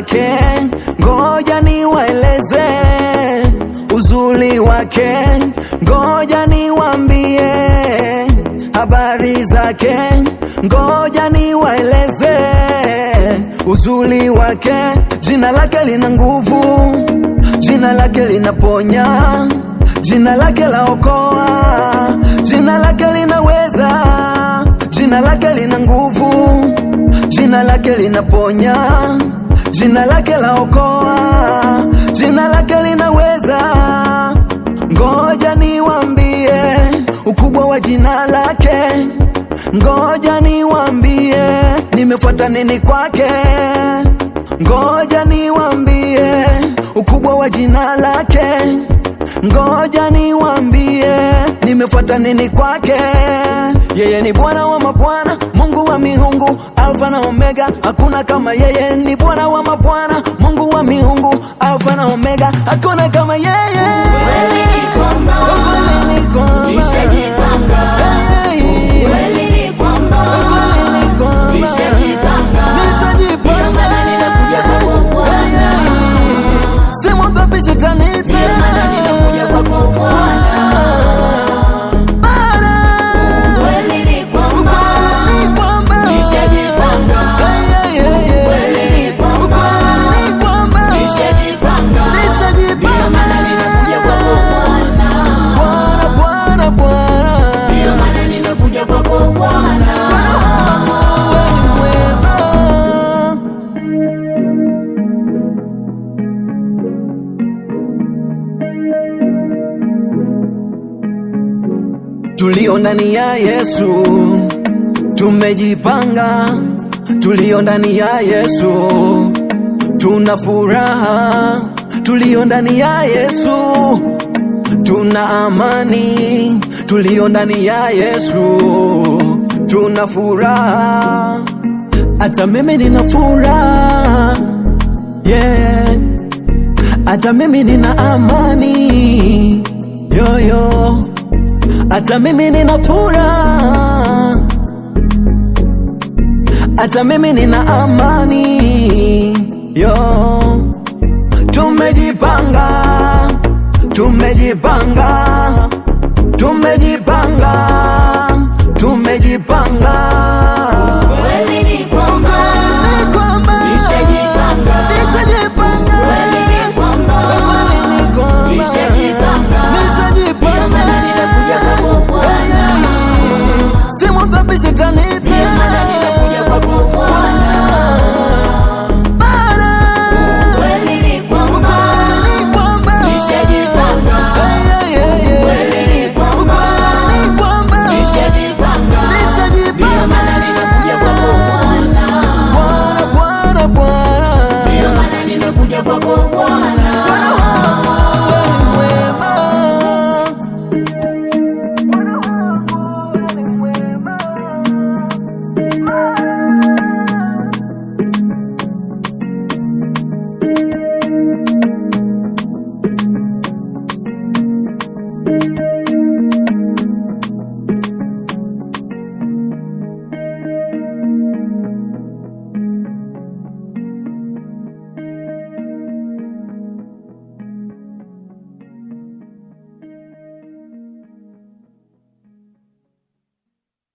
zake, ngoja niwaeleze uzuri wake, ngoja niwaambie habari zake, ngoja niwaeleze uzuri wake. Jina lake lina nguvu, jina lake linaponya, jina lake laokoa, jina lake linaweza, jina lake lina nguvu, jina lake linaponya, jina lake laokoa, jina lake linaweza. Ngoja niwaambie ukubwa wa jina lake, ngoja niwaambie nimefuata nini kwake, ngoja niwaambie ukubwa wa jina lake, ngoja niwaambie nimefuata nini kwake. Yeye ni Bwana wa mabwana, Mungu wa miungu, Alfa na Omega, hakuna kama yeye. Ni Bwana wa mabwana, Mungu wa miungu, Alfa na Omega, hakuna kama yeye. Kweli ni kwamba nishajipanga, kweli ni kwamba nishajipanga, ndio maana ninakuja kwako Bwana, simwogopi shetani tena, ndio maana ninakuja kwako Bwana. Tulio ndani ya Yesu tumejipanga, tulio ndani ya Yesu tuna furaha, tulio ndani ya Yesu tuna amani, tulio ndani ya Yesu tuna furaha. Hata mimi nina furaha, yeah. Hata mimi nina amani, yo. Hata mimi nina furaha, hata mimi nina amani, yo. Tumejipanga, tumejipanga, tumejipanga, tumejipanga.